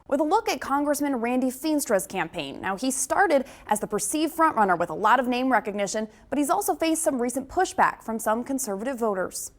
with a look at Congressman Randy Feenstra's campaign. Now, he started as the perceived frontrunner with a lot of name recognition, but he's also faced some recent pushback from some conservative voters.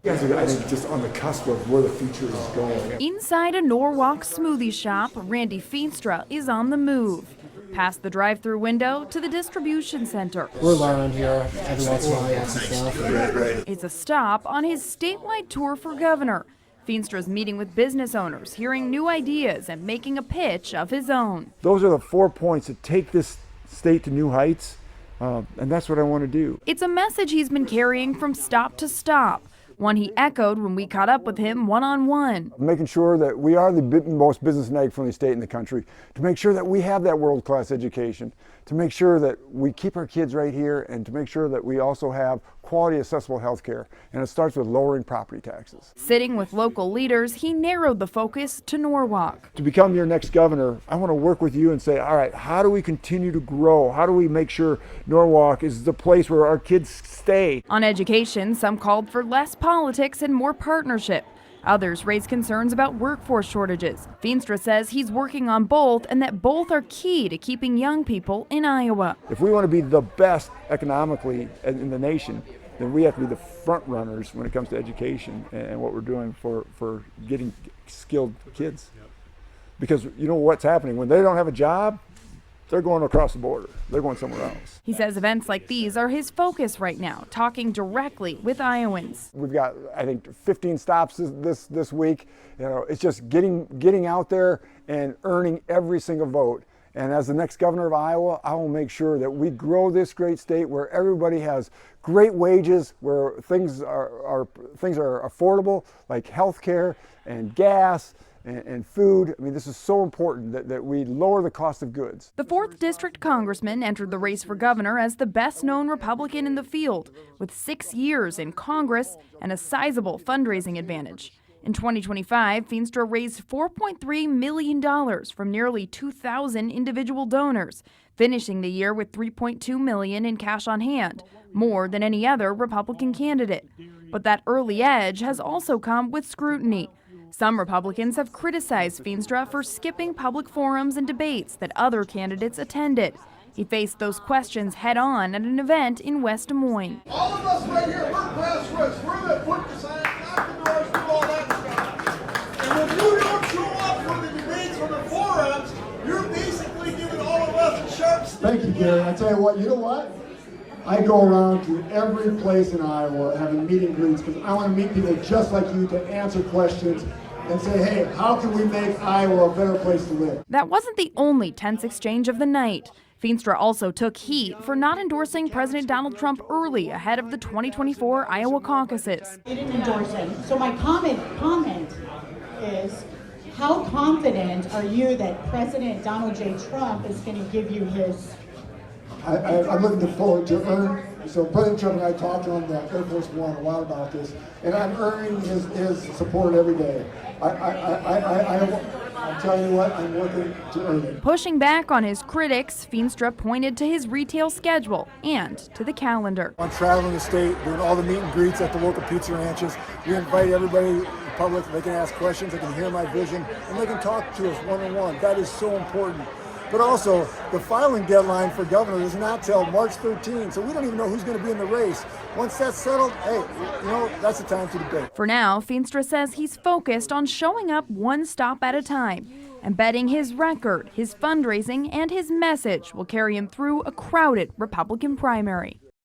You guys are, I think, just on the cusp of where the future is going. Inside a Norwalk smoothie shop, Randy Feenstra is on the move. Past the drive-through window to the distribution center. We're learning here every once in a while and stuff. It's a stop on his statewide tour for governor. Feenstra's meeting with business owners, hearing new ideas and making a pitch of his own. Those are the 4 points that take this state to new heights, and that's what I want to do. It's a message he's been carrying from stop to stop, one he echoed when we caught up with him one-on-one. Making sure that we are the most business and ag-friendly state in the country, to make sure that we have that world-class education, to make sure that we keep our kids right here, and to make sure that we also have quality, accessible health care. And it starts with lowering property taxes. Sitting with local leaders, he narrowed the focus to Norwalk. To become your next governor, I want to work with you and say, all right, how do we continue to grow? How do we make sure Norwalk is the place where our kids stay? On education, some called for less politics and more partnership. Others raised concerns about workforce shortages. Feenstra says he's working on both and that both are key to keeping young people in Iowa. If we want to be the best economically in the nation, then we have to be the front runners when it comes to education and what we're doing for getting skilled kids. Because you know what's happening, when they don't have a job, they're going across the border. They're going somewhere else. He says events like these are his focus right now, talking directly with Iowans. We've got, I think, 15 stops this week. You know, it's just getting out there and earning every single vote. And as the next governor of Iowa, I will make sure that we grow this great state where everybody has great wages, where things are affordable, like health care and gas and food. I mean, this is so important that we lower the cost of goods. The 4th District Congressman entered the race for governor as the best-known Republican in the field, with 6 years in Congress and a sizable fundraising advantage. In 2025, Feenstra raised $4.3 million from nearly 2,000 individual donors, finishing the year with $3.2 million in cash on hand, more than any other Republican candidate. But that early edge has also come with scrutiny. Some Republicans have criticized Feenstra for skipping public forums and debates that other candidates attended. He faced those questions head-on at an event in West Des Moines. All of us right here, we're grassroots. We're the put the sign, knock the doors, do all that stuff. And when you don't show up for the debates or the forums, you're basically giving all of us a sharp stick. Thank you, Gary. I tell you what, I go around to every place in Iowa having meet and greets because I want to meet people just like you to answer questions and say, hey, how can we make Iowa a better place to live? That wasn't the only tense exchange of the night. Feenstra also took heat for not endorsing President Donald Trump early ahead of the 2024 Iowa caucuses. I didn't endorse him. So my comment is, how confident are you that President Donald J. Trump is going to give you his... I'm looking forward to earn. So President Trump and I talked on the Air Force One a lot about this, and I'm earning his support every day. I'm telling you what, I'm working to earn it. Pushing back on his critics, Feenstra pointed to his retail schedule and to the calendar. I'm traveling the state, doing all the meet and greets at the local pizza ranches. We invite everybody, the public, they can ask questions, they can hear my vision, and they can talk to us one-on-one. That is so important. But also, the filing deadline for governor is not till March 13, so we don't even know who's going to be in the race. Once that's settled, hey, you know, that's the time to debate. For now, Feenstra says he's focused on showing up one stop at a time and betting his record, his fundraising, and his message will carry him through a crowded Republican primary.